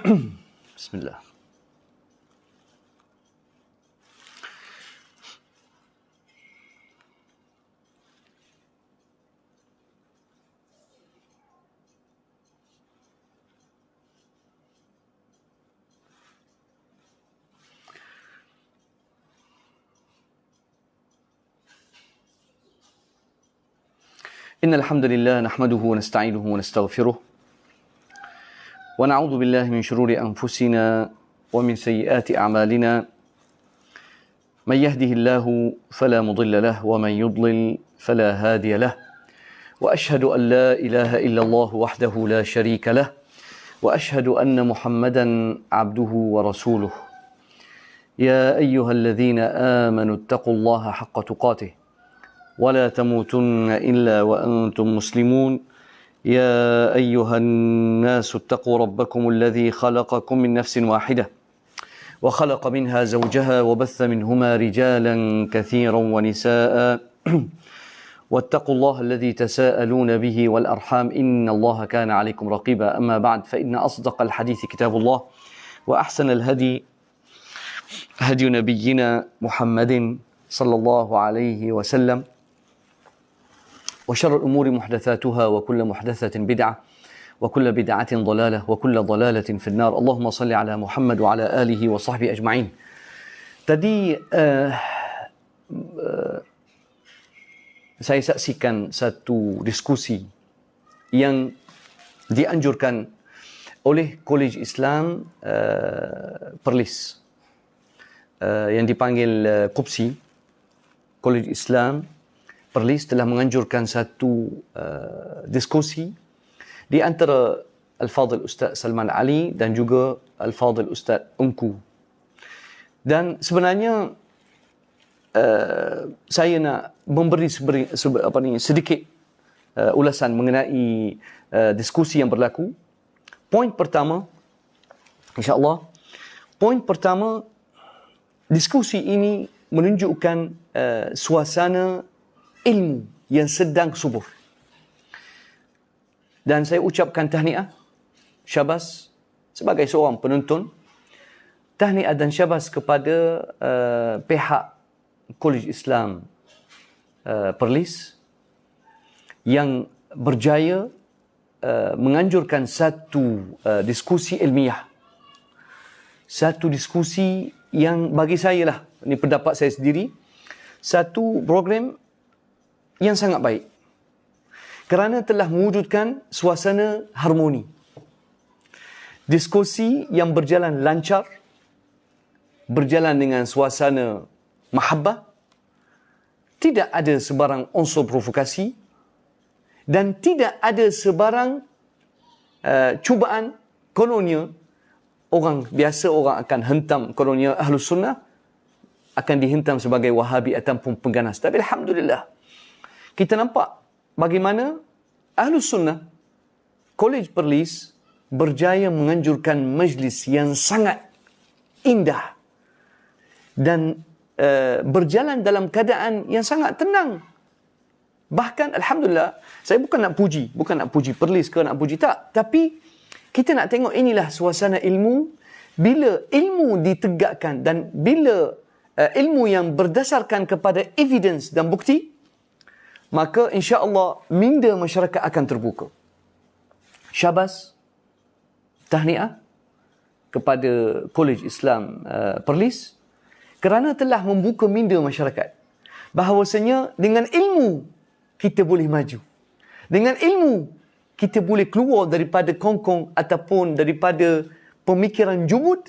بسم الله. إن الحمد لله نحمده ونستعينه ونستغفره ونعوذ بالله من شرور أنفسنا ومن سيئات أعمالنا. من يهده الله فلا مضل له ومن يضلل فلا هادي له. وأشهد أن لا إله إلا الله وحده لا شريك له وأشهد أن محمدا عبده ورسوله. يا أيها الذين آمنوا اتقوا الله حق تقاته ولا تموتن إلا وأنتم مسلمون. يا أيها الناس اتقوا ربكم الذي خلقكم من نفس واحدة وخلق منها زوجها وبث منهما رجالا كثيرا ونساء واتقوا الله الذي تساءلون به والأرحام إن الله كان عليكم رقيبا. أما بعد فإن أصدق الحديث كتاب الله وأحسن الهدي هدي نبينا محمد صلى الله عليه وسلم وشر الأمور محدثاتها وكل محدثة بدعة وكل بدعة ضلالة وكل ضلالة في النار. اللهم صل على محمد وعلى آله وصحبه أجمعين. Tadi saya saksikan satu diskusi yang dianjurkan oleh Kolej Islam Perlis yang dipanggil KUPSI. Kolej Islam Perlis telah menganjurkan satu diskusi di antara Al-Fadhil Ustaz Salman Ali dan juga Al-Fadhil Ustaz Ungku. Dan sebenarnya saya nak memberi sedikit ulasan mengenai diskusi yang berlaku. Poin pertama, insya-Allah, poin pertama, diskusi ini menunjukkan suasana ilmu yang sedang subur. Dan saya ucapkan tahniah, syabas sebagai seorang penonton, tahniah dan syabas kepada pihak Kolej Islam Perlis yang berjaya menganjurkan satu diskusi ilmiah. Satu diskusi yang bagi saya lah, ini pendapat saya sendiri, satu program yang sangat baik kerana telah mewujudkan suasana harmoni. Diskusi yang berjalan lancar, berjalan dengan suasana mahabbah, tidak ada sebarang unsur provokasi dan tidak ada sebarang cubaan. Kononnya orang biasa orang akan hentam, kononnya Ahlus Sunnah akan dihentam sebagai Wahabi ataupun pengganas. Tapi alhamdulillah kita nampak bagaimana Ahlus Sunnah, Kolej Perlis berjaya menganjurkan majlis yang sangat indah dan berjalan dalam keadaan yang sangat tenang. Bahkan alhamdulillah, saya bukan nak puji Perlis ke nak puji tak, tapi kita nak tengok inilah suasana ilmu. Bila ilmu ditegakkan dan bila ilmu yang berdasarkan kepada evidence dan bukti, maka insya-Allah minda masyarakat akan terbuka. Syabas, tahniah kepada Kolej Islam Perlis kerana telah membuka minda masyarakat bahawasanya dengan ilmu kita boleh maju. Dengan ilmu kita boleh keluar daripada kongkong ataupun daripada pemikiran jumud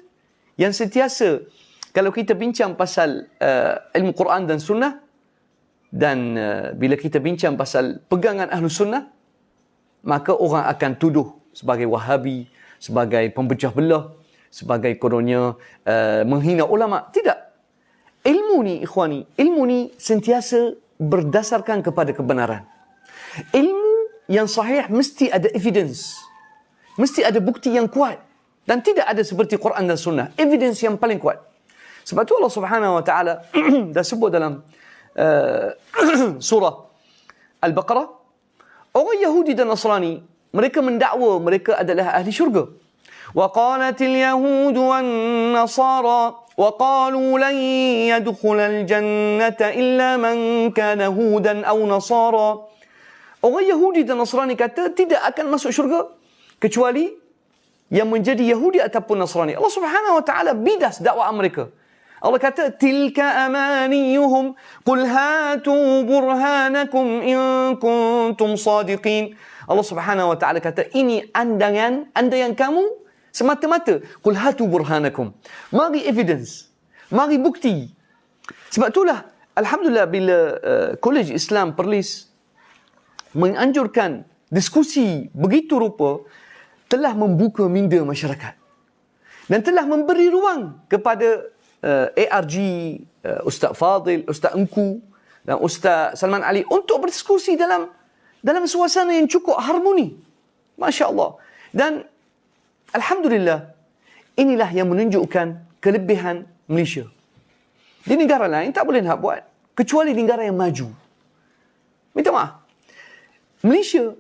yang sentiasa, kalau kita bincang pasal ilmu Quran dan Sunnah, dan bila kita bincang pasal pegangan Ahlus Sunnah, maka orang akan tuduh sebagai Wahabi, sebagai pemecah belah, sebagai kononnya menghina ulama. Tidak. Ilmu ni, ikhwani, ilmu ni sentiasa berdasarkan kepada kebenaran. Ilmu yang sahih mesti ada evidence, mesti ada bukti yang kuat, dan tidak ada seperti Quran dan Sunnah, evidence yang paling kuat. Sebab tu Allah Subhanahu Wa Taala dah sebut dalam surah Al-Baqarah, orang Yahudi dan Nasrani, mereka mendakwa mereka adalah ahli syurga. وقالت اليهود والنصارى وقالوا لن يدخل الجنة إلا من كان هودا أو نصارى. Orang Yahudi dan Nasrani kata tidak akan masuk syurga kecuali yang menjadi Yahudi ataupun Nasrani. Allah Subhanahu wa taala bidas dakwah mereka. Allah kata tilka amaniyuhum qul hatu burhanakum in kuntum sadiqin. Allah Subhanahu wa taala kata ini andaian kamu semata-mata. Qul hatu burhanakum. Mari evidence. Mari bukti. Sebab itulah alhamdulillah bila Kolej Islam Perlis menganjurkan diskusi begitu rupa, telah membuka minda masyarakat dan telah memberi ruang kepada ARG, Ustaz Fadil, Ustaz Engku dan Ustaz Salman Ali untuk berdiskusi dalam suasana yang cukup harmoni. Masya Allah. Dan alhamdulillah, inilah yang menunjukkan kelebihan Malaysia. Di negara lain tak boleh nak buat, kecuali negara yang maju. Minta maaf. Malaysia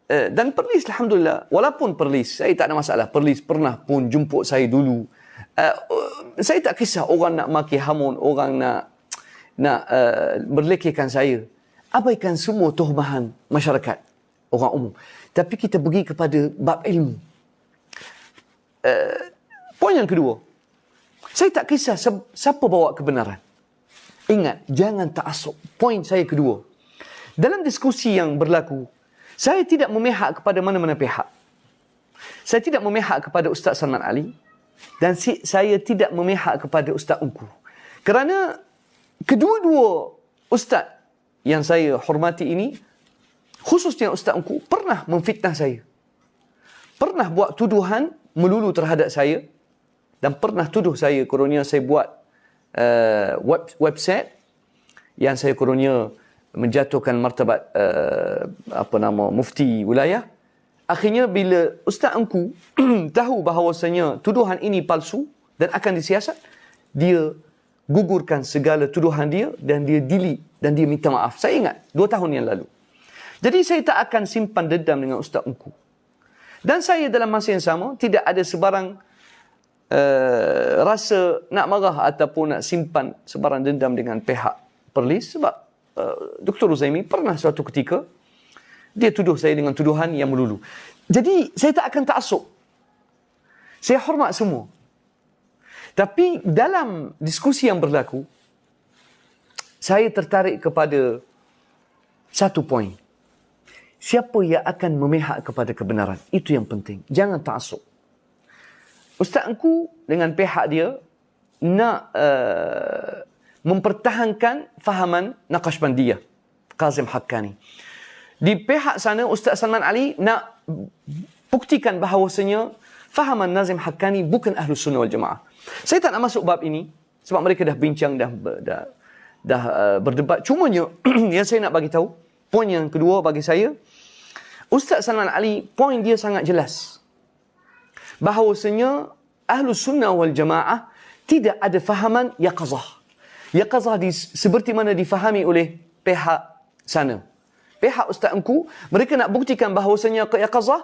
dan Perlis, alhamdulillah, walaupun Perlis, saya tak ada masalah. Perlis pernah pun jemput saya dulu. Saya tak kisah orang nak maki hamun, orang nak berlekehkan saya. Abaikan semua tuhmahan masyarakat, orang umum. Tapi kita pergi kepada bab ilmu. Poin yang kedua, saya tak kisah siapa bawa kebenaran. Ingat, jangan ta'assub. Poin saya kedua. Dalam diskusi yang berlaku, saya tidak memihak kepada mana-mana pihak. Saya tidak memihak kepada Ustaz Salman Ali dan saya tidak memihak kepada Ustaz Engku. Kerana kedua-dua ustaz yang saya hormati ini, khususnya Ustaz Engku, pernah memfitnah saya. Pernah buat tuduhan melulu terhadap saya dan pernah tuduh saya kononnya saya buat website yang saya kononnya menjatuhkan martabat mufti wilayah. Akhirnya bila Ustaz Engku tahu bahawasanya tuduhan ini palsu dan akan disiasat, dia gugurkan segala tuduhan dia dan dia delete dan dia minta maaf. Saya ingat 2 tahun yang lalu. Jadi saya tak akan simpan dendam dengan Ustaz Engku. Dan saya dalam masa yang sama tidak ada sebarang rasa nak marah ataupun nak simpan sebarang dendam dengan pihak Perlis, sebab Dr. Uzaimi pernah suatu ketika dia tuduh saya dengan tuduhan yang melulu. Jadi saya tak akan ta'assub. Saya hormat semua. Tapi dalam diskusi yang berlaku, saya tertarik kepada satu poin. Siapa yang akan memihak kepada kebenaran? Itu yang penting. Jangan ta'assub. Ustaz Engku dengan pihak dia nak mempertahankan fahaman Naqshbandiyah, Kazim Haqqani. Di pihak sana, Ustaz Salman Ali nak buktikan bahawasanya fahaman Nazim Haqqani bukan Ahlus Sunnah wal Jamaah. Saya tak nak masuk bab ini sebab mereka dah bincang, dah berdebat. Cumanya yang saya nak bagi tahu, poin yang kedua bagi saya, Ustaz Salman Ali, poin dia sangat jelas. Bahawasanya Ahlus Sunnah wal Jamaah tidak ada fahaman yaqazah. Yaqazah seperti mana difahami oleh pihak sana. Pihak Ustaz Engku, mereka nak buktikan bahawasanya yaqazah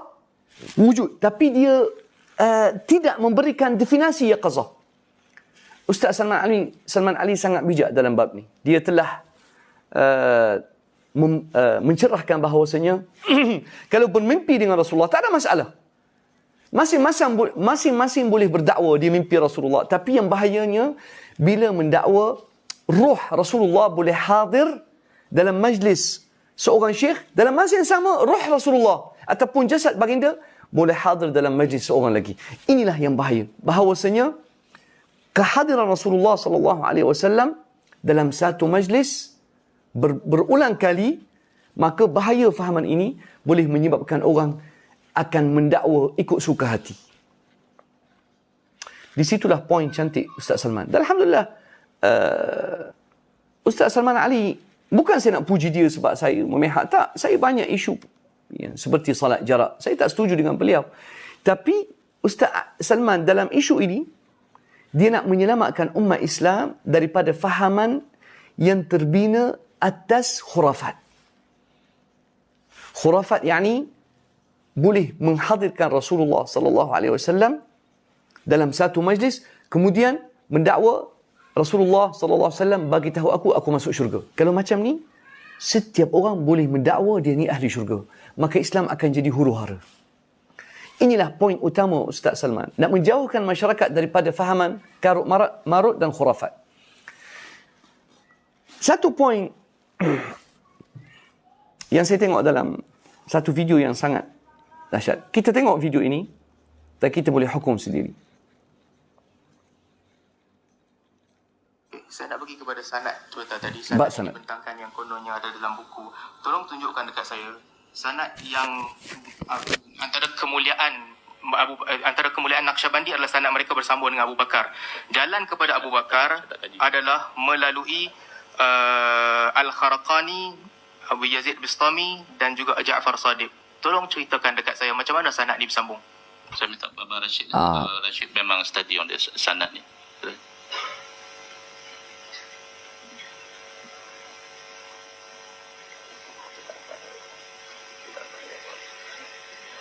wujud. Tapi dia tidak memberikan definisi yaqazah. Ustaz Salman Ali sangat bijak dalam bab ni. Dia telah mencerahkan bahawasanya kalau bermimpi dengan Rasulullah tak ada masalah. Masing-masing boleh berdakwa dia mimpi Rasulullah. Tapi yang bahayanya bila mendakwa ruh Rasulullah boleh hadir dalam majlis seorang syekh, dalam masa yang sama ruh Rasulullah ataupun jasad baginda boleh hadir dalam majlis seorang lagi. Inilah yang bahaya. Bahawasanya kehadiran Rasulullah sallallahu alaihi wasallam dalam satu majlis berulang kali, maka bahaya fahaman ini boleh menyebabkan orang akan mendakwa ikut suka hati. Di situlah poin cantik Ustaz Salman. Dan alhamdulillah, Ustaz Salman Ali, bukan saya nak puji dia sebab saya memihak, tak. Saya banyak isu seperti salat jarak, saya tak setuju dengan beliau. Tapi Ustaz Salman dalam isu ini, dia nak menyelamatkan umat Islam daripada fahaman yang terbina atas khurafat. Khurafat yakni boleh menghadirkan Rasulullah sallallahu alaihi wasallam dalam satu majlis, kemudian mendakwa Rasulullah sallallahu alaihi wasallam bagi tahu aku masuk syurga. Kalau macam ni, setiap orang boleh mendakwa dia ni ahli syurga. Maka Islam akan jadi huru-hara. Inilah poin utama Ustaz Salman. Nak menjauhkan masyarakat daripada fahaman karut marut dan khurafat. Satu poin yang saya tengok dalam satu video yang sangat dahsyat. Kita tengok video ini dan kita boleh hukum sendiri. Saya nak pergi kepada sanad tuan tadi. Sanad yang dibentangkan yang kononnya ada dalam buku. Tolong tunjukkan dekat saya sanad yang antara kemuliaan Naqsyabandi adalah sanad mereka bersambung dengan Abu Bakar. Jalan kepada Abu Bakar adalah melalui Al-Kharaqani, Abu Yazid Bistami dan juga Ja'far Sadiq. Tolong ceritakan dekat saya macam mana sanad ni bersambung. Saya minta Baba Rashid. Rashid memang study on this sanad ni.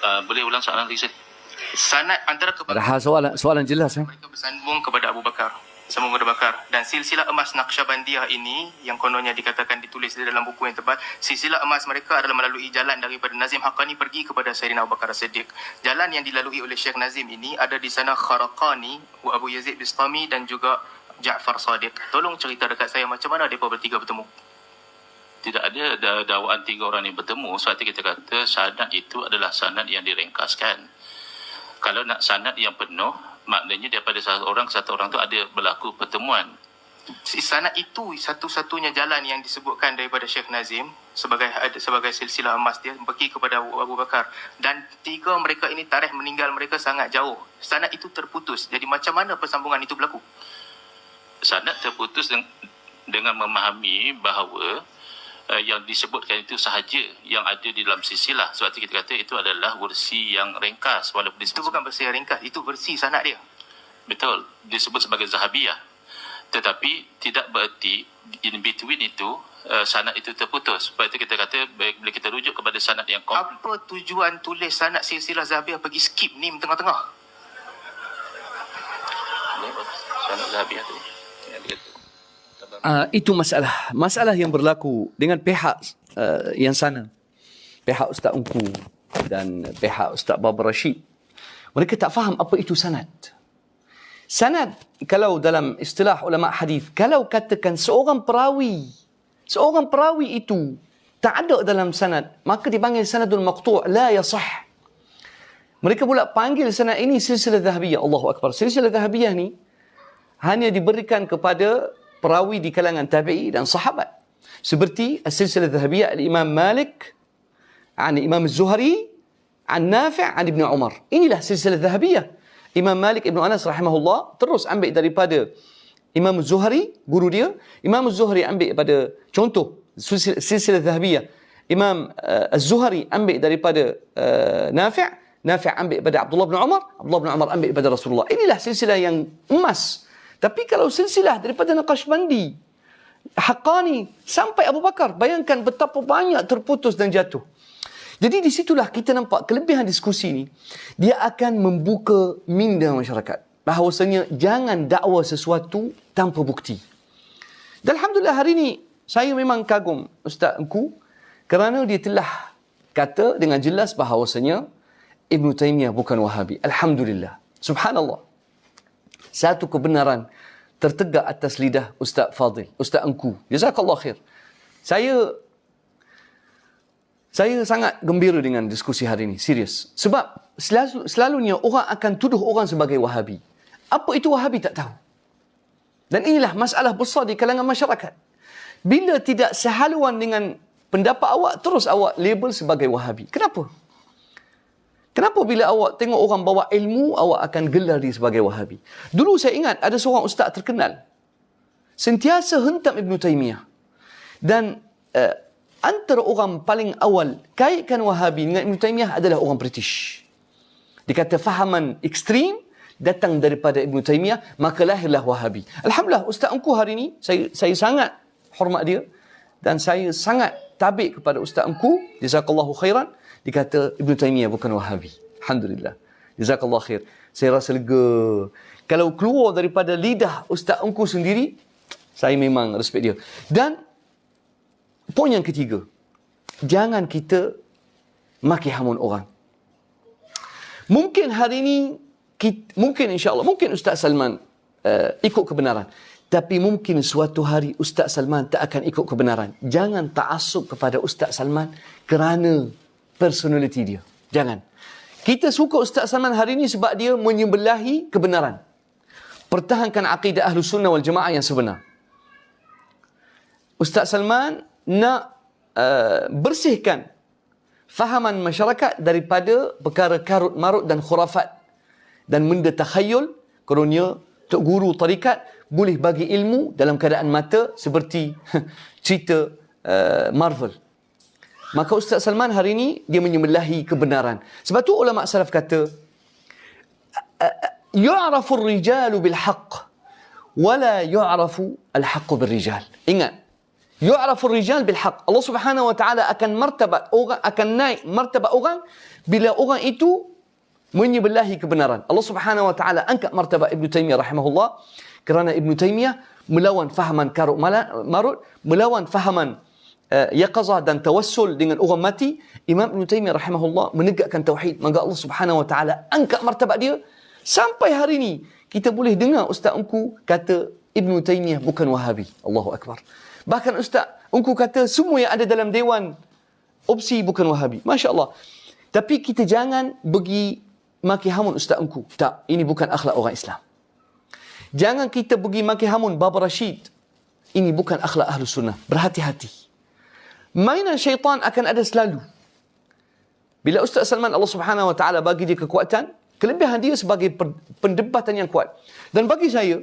Boleh ulang soalan lagi saya? Sanad antara soalan jelas mereka bersambung kepada Abu Bakar. Sambung kepada Bakar. Dan silsilah emas Naqsyabandiyah ini yang kononnya dikatakan ditulis di dalam buku yang tebal, silsilah emas mereka adalah melalui jalan daripada Nazim Haqqani pergi kepada Sayyidina Abu Bakar As-Siddiq. Jalan yang dilalui oleh Syekh Nazim ini ada di sana Kharaqani, Abu Yazid Bistami dan juga Ja'far Sadiq. Tolong cerita dekat saya macam mana mereka bertiga bertemu. Tidak ada dakwaan tiga orang yang bertemu. Sebab itu kita kata sanad itu adalah sanad yang diringkaskan. Kalau nak sanad yang penuh, maknanya daripada satu orang ke satu orang tu ada berlaku pertemuan. Sanad itu satu-satunya jalan yang disebutkan daripada Syekh Nazim sebagai silsilah emas dia pergi kepada Abu Bakar. Dan tiga mereka ini tarikh meninggal mereka sangat jauh. Sanad itu terputus. Jadi macam mana persambungan itu berlaku? Sanad terputus dengan memahami bahawa yang disebutkan itu sahaja yang ada di dalam silsilah. Sebab itu kita kata itu adalah versi yang ringkas. Walaupun itu bukan versi yang ringkas, itu versi sanad dia. Betul, disebut sebagai Zahabiyah. Tetapi tidak bererti in between itu sanad itu terputus. Sebab itu kita kata bila kita rujuk kepada sanad yang komplit. Apa tujuan tulis sanad silsilah Zahabiyah pergi skip ni tengah-tengah? Sanad Zahabiyah tu itu masalah yang berlaku dengan pihak yang sana, pihak Ustaz Ungku dan pihak Ustaz Baba Rashid. Mereka tak faham apa itu sanad. Sanad, kalau dalam istilah ulama hadis, kalau katakan seorang perawi itu tak ada dalam sanad, maka dipanggil sanadul maqtu', la yasah. Mereka pula panggil sanad ini silsilah Zahabiyah. Allahu Akbar. Silsilah Zahabiyah ni hanya diberikan kepada perawi di kalangan tabi'i dan sahabat. Seperti silsilah Zahabiyah al-Imam Malik, an Imam Az-Zuhri, an Nafi', an Ibn Umar. Inilah silsilah Zahabiyah. Imam Malik Ibn Anas rahimahullah terus ambil daripada Imam Az-Zuhri, guru dia. Imam Az-Zuhri ambil daripada, contoh, silsilah Zahabiyah. Imam Az-Zuhri ambil daripada Nafi', Nafi' ambil daripada Abdullah bin Umar, Abdullah bin Umar ambil daripada Rasulullah. Inilah silsilah yang emas. Tapi kalau silsilah daripada Naqsyabandi, Haqqani sampai Abu Bakar, bayangkan betapa banyak terputus dan jatuh. Jadi di situlah kita nampak kelebihan diskusi ni. Dia akan membuka minda masyarakat. Bahawasanya jangan dakwa sesuatu tanpa bukti. Dan Alhamdulillah hari ini saya memang kagum Ustaz Engku kerana dia telah kata dengan jelas bahawasanya Ibn Taymiyah bukan Wahabi. Alhamdulillah. Subhanallah. Satu kebenaran tertegak atas lidah Ustaz Fadil, Ustaz Engku. Jazakallah khair. Saya sangat gembira dengan diskusi hari ini, serius. Sebab selalunya orang akan tuduh orang sebagai Wahabi. Apa itu Wahabi tak tahu. Dan inilah masalah besar di kalangan masyarakat. Bila tidak sehaluan dengan pendapat awak, terus awak label sebagai Wahabi. Kenapa? Kenapa bila awak tengok orang bawa ilmu, awak akan gelar dia sebagai Wahabi? Dulu saya ingat ada seorang ustaz terkenal. Sentiasa hentam Ibn Taymiyah. Dan antara orang paling awal kaitkan Wahabi dengan Ibn Taymiyah adalah orang British. Dikata fahaman ekstrim datang daripada Ibn Taymiyah, maka lahirlah Wahabi. Alhamdulillah, Ustaz Engku hari ini, saya sangat hormat dia. Dan saya sangat tabik kepada Ustaz Engku. Jazakallahu khairan. Dikata Ibn Taymiyah bukan Wahabi. Alhamdulillah. Jazakallah khair. Saya rasa lega. Kalau keluar daripada lidah Ustaz Engku sendiri, saya memang respect dia. Dan poin yang ketiga, jangan kita maki hamun orang. Mungkin hari ini, mungkin insyaAllah, mungkin Ustaz Salman ikut kebenaran. Tapi mungkin suatu hari Ustaz Salman tak akan ikut kebenaran. Jangan ta'assub kepada Ustaz Salman kerana personality dia. Jangan. Kita suka Ustaz Salman hari ini sebab dia menyembelahi kebenaran. Pertahankan akidah Ahlus Sunnah wal Jamaah yang sebenar. Ustaz Salman nak bersihkan fahaman masyarakat daripada perkara karut marut dan khurafat dan benda takhayul. Kononnya Tok Guru tarikat boleh bagi ilmu dalam keadaan mata seperti cerita Marvel. Maka Ustaz Salman hari ini dia menyembelahi kebenaran. Sebab tu ulama salaf kata yu'rafu ar-rijalu bil haqq wa la yu'rafu al-haqqu bil rijal. Ingat, yu'rafu ar-rijal bil haqq. Allah Subhanahu wa taala akan martabat orang, akan naik martabat orang bila orang itu menyembelahi kebenaran. Allah Subhanahu wa taala angkat martabat Ibn Taymiyah rahimahullah kerana Ibn Taymiyah melawan fahaman karut marut, melawan fahaman yaqazah dan tawassul dengan orang mati. Imam Ibn Taymiyah rahimahullah menegakkan tauhid. Maka Allah Subhanahu wa taala angkat martabat dia. Sampai hari ini kita boleh dengar Ustaz Engku kata Ibn Taymiyah bukan Wahabi. Allahu Akbar. Bahkan Ustaz Engku kata semua yang ada dalam dewan opsi bukan Wahabi. Masya Allah. Tapi kita jangan pergi maki hamun Ustaz Engku. Tak, ini bukan akhlak orang Islam. Jangan kita pergi maki hamun Baba Rashid. Ini bukan akhlak Ahlus Sunnah. Berhati-hati. Mainan syaitan akan ada selalu. Bila Ustaz Salman Allah Subhanahu wa taala bagi dia kekuatan, kelebihan dia sebagai pendebatan yang kuat. Dan bagi saya,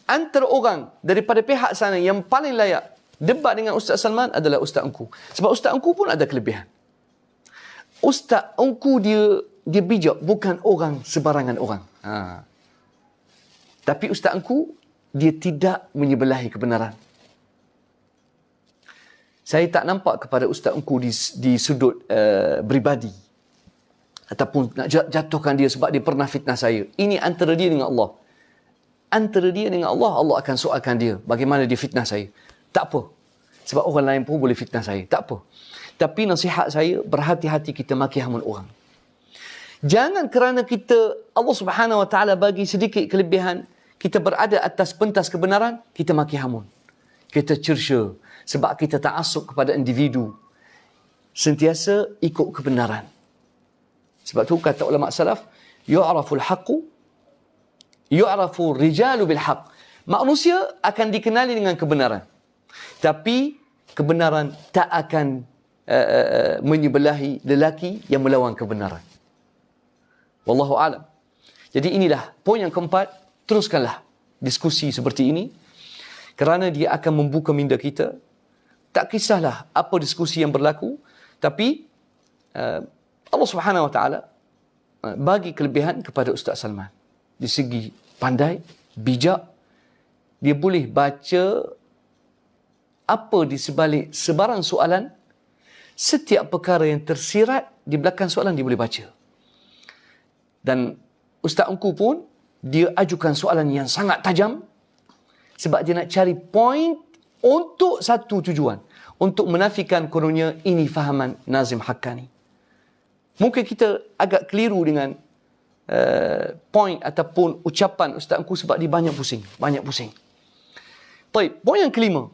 antara orang daripada pihak sana yang paling layak debat dengan Ustaz Salman adalah Ustaz Engku. Sebab Ustaz Engku pun ada kelebihan. Ustaz Engku dia bijak, bukan orang sebarangan orang. Tapi Ustaz Engku dia tidak menyebelahi kebenaran. Saya tak nampak kepada Ustaz Engku di sudut peribadi ataupun nak jatuhkan dia sebab dia pernah fitnah saya. Ini antara dia dengan Allah. Antara dia dengan Allah, Allah akan soalkan dia bagaimana dia fitnah saya. Tak apa. Sebab orang lain pun boleh fitnah saya. Tak apa. Tapi nasihat saya, berhati-hati kita maki hamun orang. Jangan kerana kita, Allah Subhanahu wa taala bagi sedikit kelebihan, kita berada atas pentas kebenaran, kita maki hamun. Kita cerca sebab kita ta'assub kepada individu. Sentiasa ikut kebenaran. Sebab tu kata ulama salaf, yu'raful haqqu, yu'rafu rijalu bil haqq. Manusia akan dikenali dengan kebenaran. Tapi kebenaran tak akan menyebelahi lelaki yang melawan kebenaran. Wallahu a'lam. Jadi inilah poin yang keempat, teruskanlah diskusi seperti ini kerana dia akan membuka minda kita. Tak kisahlah apa diskusi yang berlaku, tapi Allah Subhanahu wa taala bagi kelebihan kepada Ustaz Salman. Di segi pandai, bijak, dia boleh baca apa di sebalik sebarang soalan, setiap perkara yang tersirat di belakang soalan dia boleh baca. Dan Ustaz Engku pun dia ajukan soalan yang sangat tajam sebab dia nak cari point untuk satu tujuan, untuk menafikan kononnya ini fahaman Nazim Haqqani. Mungkin kita agak keliru dengan point ataupun ucapan Ustaz Engku sebab dia banyak pusing. Baik, poin yang kelima.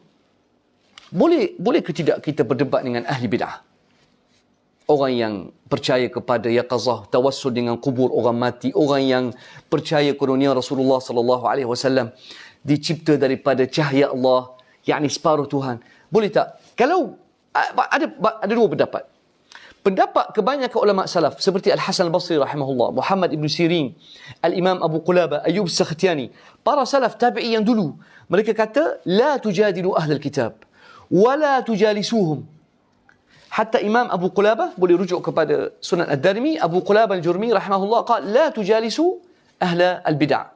Boleh ke tidak kita berdebat dengan ahli bid'ah? Orang yang percaya kepada yaqazah, tawassul dengan kubur orang mati, orang yang percaya kononnya Rasulullah sallallahu alaihi wasallam dicipta daripada cahaya Allah, yakni separuh Tuhan. Boleh tak? Kalau ada dua pendapat. Pendapat kebanyakan ulama salaf seperti Al-Hasan Al-Basri rahimahullah, Muhammad Ibn Sirin, Al-Imam Abu Qulabah, Ayyub As-Sakhtiyani, para salaf tabi'i yang dulu, mereka kata la tujadilu ahlul kitab wa la tujalisuhum. Hatta Imam Abu Qulabah boleh rujuk kepada Sunan Ad-Darimi, Abu Qulabah Al-Jurmi rahimahullah qala la tujalisu ahla al-bid'ah.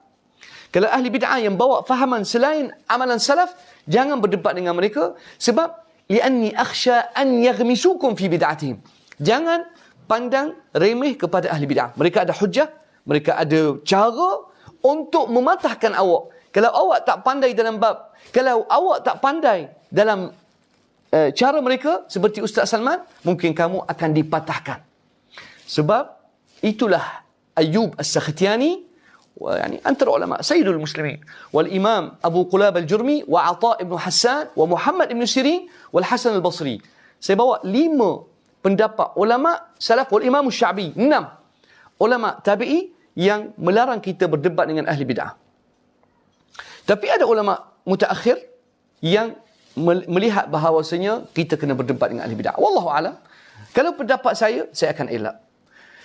Kalau ahli bid'ah yang bawa fahaman selain amalan salaf, jangan berdebat dengan mereka sebab li'anni akhsha an yaghmisukum fi bid'atihim. Jangan pandang remeh kepada ahli bid'ah. Mereka ada hujah, mereka ada cara untuk mematahkan awak. Kalau awak tak pandai dalam bab, kalau awak tak pandai dalam cara mereka seperti Ustaz Salman, mungkin kamu akan dipatahkan. Sebab itulah Ayyub As-Sakhtiyani, يعني antara ulama Sayyidul Muslimin, wal Imam Abu Qulab Al-Jurmi, wa Atha ibn Hassan, wa Muhammad ibn Sirin, wal Hasan Al-Basri. Saya bawa 5 pendapat ulama salaf, wal Imam Syafi'i, 6 ulama tabi'i yang melarang kita berdebat dengan ahli bid'ah. Tapi ada ulama mutaakhir yang melihat bahawasanya kita kena berdebat dengan ahli bid'ah. Wallahu alam. Kalau pendapat saya akan elak.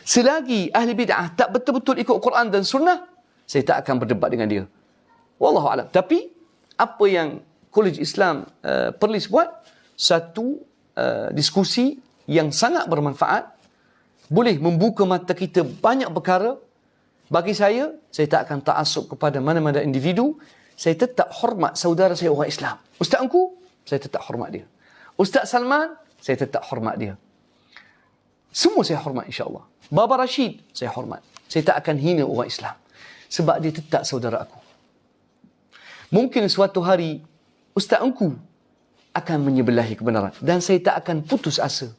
Selagi ahli bid'ah tak betul-betul ikut Quran dan sunnah, saya tak akan berdebat dengan dia. Wallahu alam. Tapi apa yang College Islam Perlis buat, satu diskusi yang sangat bermanfaat, boleh membuka mata kita banyak perkara. Bagi saya tak akan ta'assub kepada mana-mana individu. Saya tetap hormat saudara saya orang Islam. Ustaz Engku, saya tetap hormat dia. Ustaz Salman, saya tetap hormat dia. Semua saya hormat, insya-Allah. Baba Rashid, saya hormat. Saya tak akan hina orang Islam. Sebab dia tetap saudara aku. Mungkin suatu hari, Ustaz Engku akan menyebelahi kebenaran. Dan saya tak akan putus asa.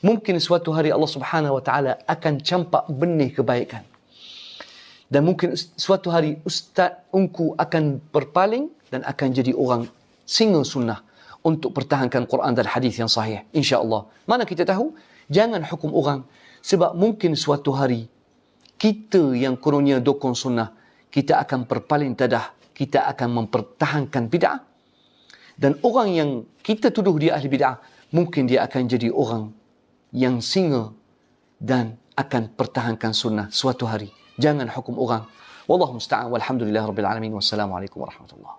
Mungkin suatu hari Allah Subhanahu Wa Taala akan campak benih kebaikan. Dan mungkin suatu hari Ustaz Engku akan berpaling dan akan jadi orang singa sunnah untuk pertahankan Quran dan hadis yang sahih. InsyaAllah. Mana kita tahu? Jangan hukum orang. Sebab mungkin suatu hari kita yang kononnya dokong sunnah, kita akan berpaling tadah. Kita akan mempertahankan bid'ah. Dan orang yang kita tuduh dia ahli bid'ah, mungkin dia akan jadi orang yang singa dan akan pertahankan sunnah suatu hari. Jangan hukum orang. Wallahu musta'an. Walhamdulillah rabbil alamin. Wassalamualaikum warahmatullahi